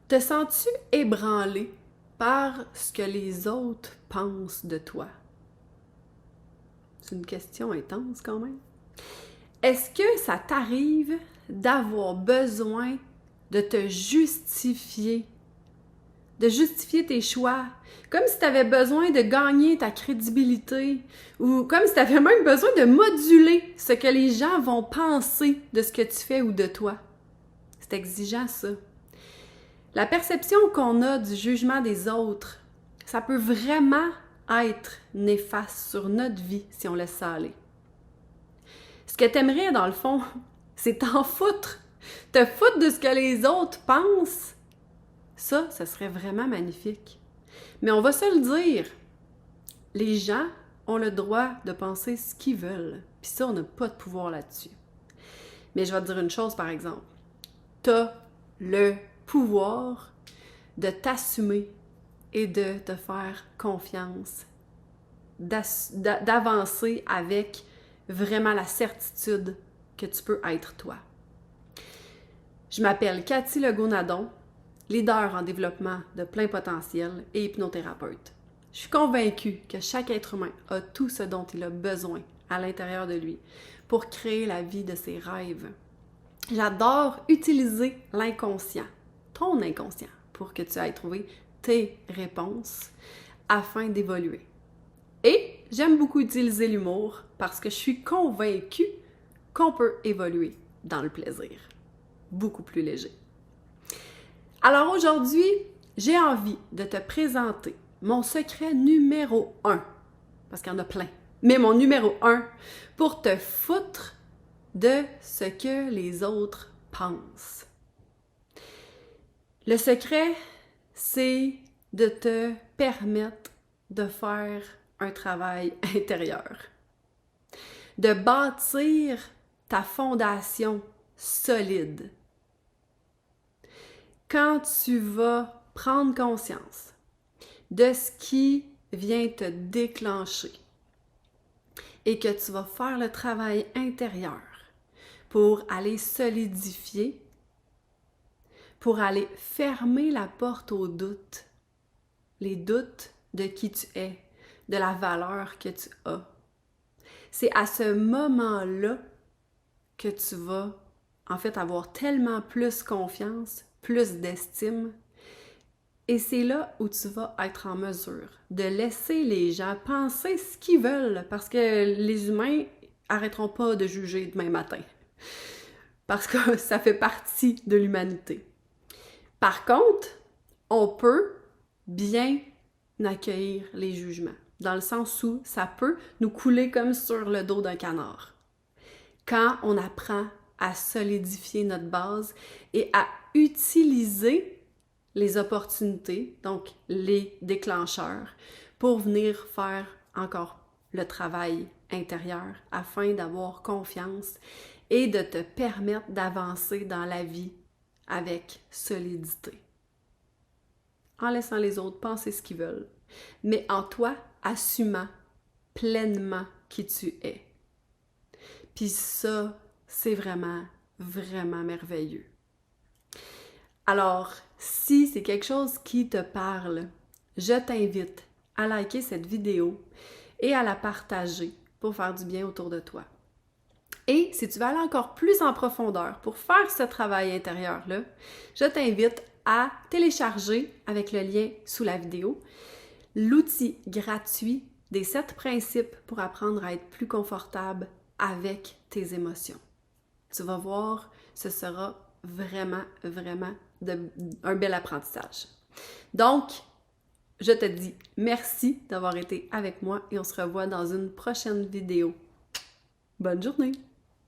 Te sens-tu ébranlé par ce que les autres pensent de toi? C'est une question intense quand même. Est-ce que ça t'arrive d'avoir besoin de te justifier, de justifier tes choix, comme si tu avais besoin de gagner ta crédibilité ou comme si tu avais même besoin de moduler ce que les gens vont penser de ce que tu fais ou de toi? C'est exigeant, ça. La perception qu'on a du jugement des autres, ça peut vraiment être néfaste sur notre vie si on laisse ça aller. Ce que t'aimerais, dans le fond, c'est t'en foutre. Te foutre de ce que les autres pensent. Ça serait vraiment magnifique. Mais on va se le dire, les gens ont le droit de penser ce qu'ils veulent. Puis ça, on n'a pas de pouvoir là-dessus. Mais je vais te dire une chose, par exemple. T'as le pouvoir de t'assumer et de te faire confiance, d'avancer avec vraiment la certitude que tu peux être toi. Je m'appelle Cathy Legault-Nadon, leader en développement de plein potentiel et hypnothérapeute. Je suis convaincue que chaque être humain a tout ce dont il a besoin à l'intérieur de lui pour créer la vie de ses rêves. J'adore utiliser l'inconscient, ton inconscient, pour que tu ailles trouver tes réponses afin d'évoluer. Et j'aime beaucoup utiliser l'humour parce que je suis convaincue qu'on peut évoluer dans le plaisir. Beaucoup plus léger. Alors aujourd'hui, j'ai envie de te présenter mon secret numéro 1, parce qu'il y en a plein, mais mon numéro 1 pour te foutre de ce que les autres pensent. Le secret, c'est de te permettre de faire un travail intérieur, de bâtir ta fondation solide. Quand tu vas prendre conscience de ce qui vient te déclencher et que tu vas faire le travail intérieur pour aller solidifier, pour aller fermer la porte aux doutes, les doutes de qui tu es, de la valeur que tu as. C'est à ce moment-là que tu vas en fait avoir tellement plus confiance, plus d'estime. Et c'est là où tu vas être en mesure de laisser les gens penser ce qu'ils veulent, parce que les humains n'arrêteront pas de juger demain matin. Parce que ça fait partie de l'humanité. Par contre, on peut bien accueillir les jugements, dans le sens où ça peut nous couler comme sur le dos d'un canard. Quand on apprend à solidifier notre base et à utiliser les opportunités, donc les déclencheurs, pour venir faire encore le travail intérieur afin d'avoir confiance et de te permettre d'avancer dans la vie avec solidité. En laissant les autres penser ce qu'ils veulent, mais en toi, assumant pleinement qui tu es. Puis ça, c'est vraiment, vraiment merveilleux. Alors, si c'est quelque chose qui te parle, je t'invite à liker cette vidéo et à la partager pour faire du bien autour de toi. Et si tu veux aller encore plus en profondeur pour faire ce travail intérieur-là, je t'invite à télécharger, avec le lien sous la vidéo, l'outil gratuit des 7 principes pour apprendre à être plus confortable avec tes émotions. Tu vas voir, ce sera vraiment, vraiment un bel apprentissage. Donc, je te dis merci d'avoir été avec moi et on se revoit dans une prochaine vidéo. Bonne journée!